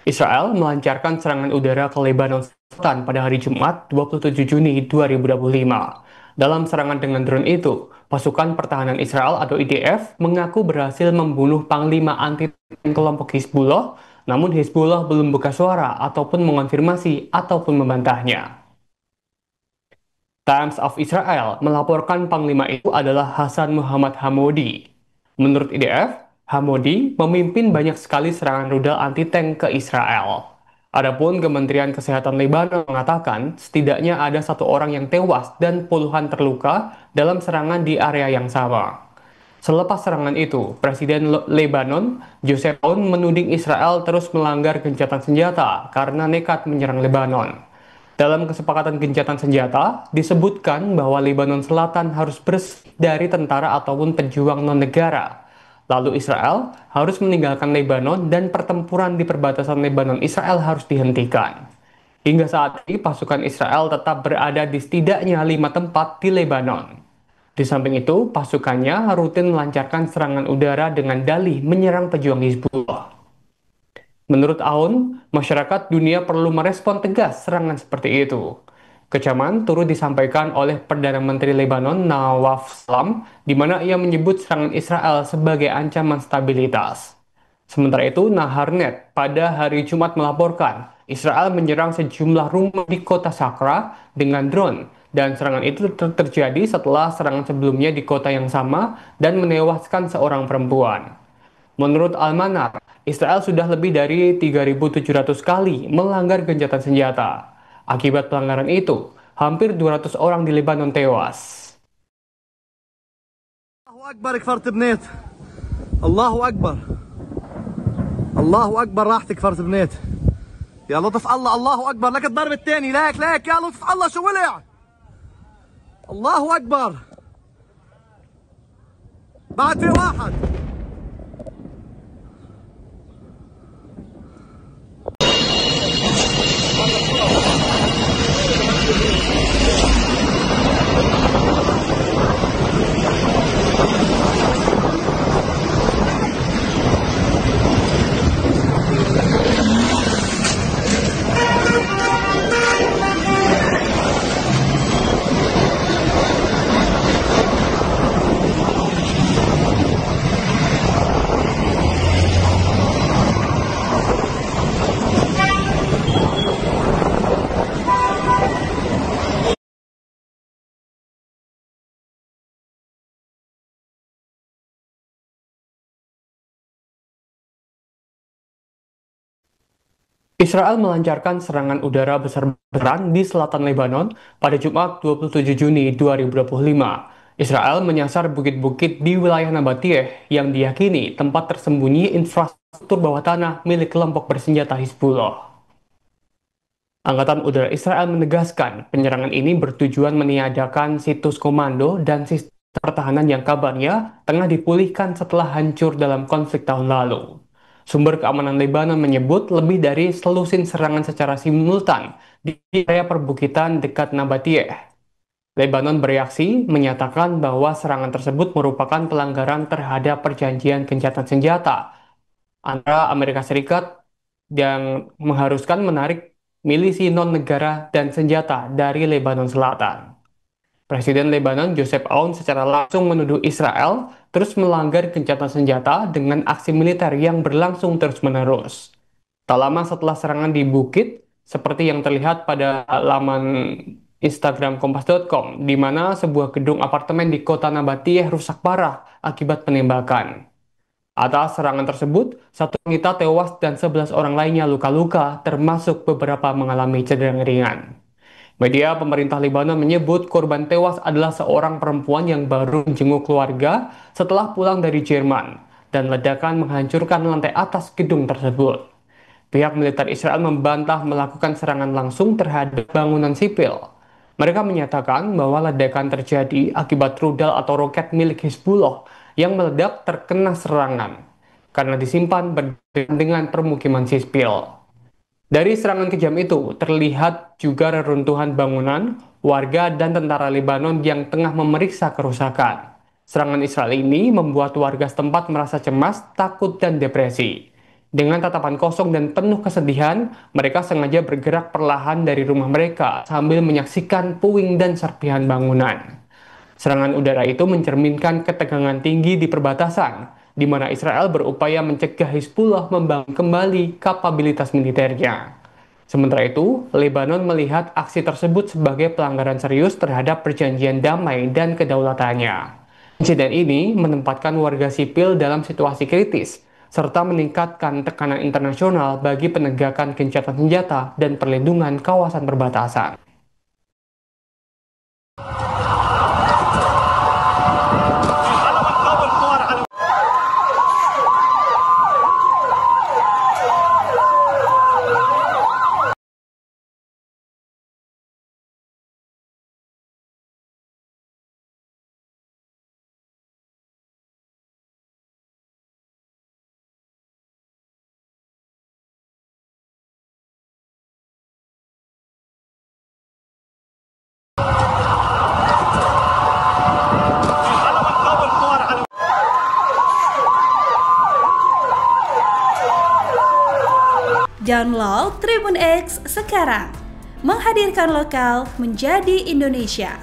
Israel melancarkan serangan udara ke Lebanon Selatan pada hari Jumat 27 Juni 2025. Dalam serangan dengan drone itu, pasukan pertahanan Israel atau IDF mengaku berhasil membunuh Panglima anti-tank kelompok Hizbullah, namun Hizbullah belum buka suara ataupun mengonfirmasi ataupun membantahnya. Times of Israel melaporkan panglima itu adalah Hasan Muhammad Hamodi. Menurut IDF, Hamodi memimpin banyak sekali serangan rudal anti-tank ke Israel. Adapun Kementerian Kesehatan Lebanon mengatakan setidaknya ada satu orang yang tewas dan puluhan terluka dalam serangan di area yang sama. Selepas serangan itu, Presiden Lebanon, Joseph Aoun menuding Israel terus melanggar gencatan senjata karena nekat menyerang Lebanon. Dalam kesepakatan gencatan senjata, disebutkan bahwa Lebanon Selatan harus bersih dari tentara ataupun pejuang non-negara. Lalu Israel harus meninggalkan Lebanon dan pertempuran di perbatasan Lebanon Israel harus dihentikan. Hingga saat ini, pasukan Israel tetap berada di setidaknya 5 tempat di Lebanon. Di samping itu, pasukannya rutin melancarkan serangan udara dengan dalih menyerang pejuang Hizbullah. Menurut Aoun, masyarakat dunia perlu merespon tegas serangan seperti itu. Kecaman turut disampaikan oleh Perdana Menteri Lebanon Nawaf Salam, di mana ia menyebut serangan Israel sebagai ancaman stabilitas. Sementara itu, Naharnet pada hari Jumat melaporkan Israel menyerang sejumlah rumah di kota Sakra dengan drone, dan serangan itu terjadi setelah serangan sebelumnya di kota yang sama dan menewaskan seorang perempuan. Menurut Al-Manar, Israel sudah lebih dari 3.700 kali melanggar gencatan senjata. Akibat pelanggaran itu, hampir 200 orang di Lebanon tewas. الله أكبر كفرت بنيت. الله أكبر. الله أكبر راحت كفرت بنيت. يا لطف الله. الله أكبر. لك الضرب الثاني. لك يا لطف الله شو ولع. الله أكبر. بعد في واحد. Israel melancarkan serangan udara besar-besaran di selatan Lebanon pada Jumat 27 Juni 2025. Israel menyasar bukit-bukit di wilayah Nabatiyeh yang diyakini tempat tersembunyi infrastruktur bawah tanah milik kelompok bersenjata Hizbullah. Angkatan Udara Israel menegaskan penyerangan ini bertujuan meniadakan situs komando dan sistem pertahanan yang kabarnya tengah dipulihkan setelah hancur dalam konflik tahun lalu. Sumber keamanan Lebanon menyebut lebih dari selusin serangan secara simultan di area perbukitan dekat Nabatiyeh. Lebanon bereaksi menyatakan bahwa serangan tersebut merupakan pelanggaran terhadap perjanjian gencatan senjata antara Amerika Serikat yang mengharuskan menarik milisi non-negara dan senjata dari Lebanon Selatan. Presiden Lebanon Joseph Aoun secara langsung menuduh Israel terus melanggar gencatan senjata dengan aksi militer yang berlangsung terus-menerus. Tak lama setelah serangan di bukit, seperti yang terlihat pada laman Instagram Kompas.com, di mana sebuah gedung apartemen di kota Nabatiyeh rusak parah akibat penembakan. Atas serangan tersebut, satu wanita tewas dan 11 orang lainnya luka-luka, termasuk beberapa mengalami cedera ringan. Media pemerintah Lebanon menyebut korban tewas adalah seorang perempuan yang baru menjenguk keluarga setelah pulang dari Jerman, dan ledakan menghancurkan lantai atas gedung tersebut. Pihak militer Israel membantah melakukan serangan langsung terhadap bangunan sipil. Mereka menyatakan bahwa ledakan terjadi akibat rudal atau roket milik Hizbullah yang meledak terkena serangan karena disimpan berdekatan dengan permukiman sipil. Dari serangan kejam itu, terlihat juga reruntuhan bangunan, warga, dan tentara Lebanon yang tengah memeriksa kerusakan. Serangan Israel ini membuat warga setempat merasa cemas, takut, dan depresi. Dengan tatapan kosong dan penuh kesedihan, mereka sengaja bergerak perlahan dari rumah mereka sambil menyaksikan puing dan serpihan bangunan. Serangan udara itu mencerminkan ketegangan tinggi di perbatasan, di mana Israel berupaya mencegah Hizbullah membangun kembali kapabilitas militernya. Sementara itu, Lebanon melihat aksi tersebut sebagai pelanggaran serius terhadap perjanjian damai dan kedaulatannya. Insiden ini menempatkan warga sipil dalam situasi kritis, serta meningkatkan tekanan internasional bagi penegakan gencatan senjata dan perlindungan kawasan perbatasan. Download Tribun X sekarang, menghadirkan lokal menjadi Indonesia.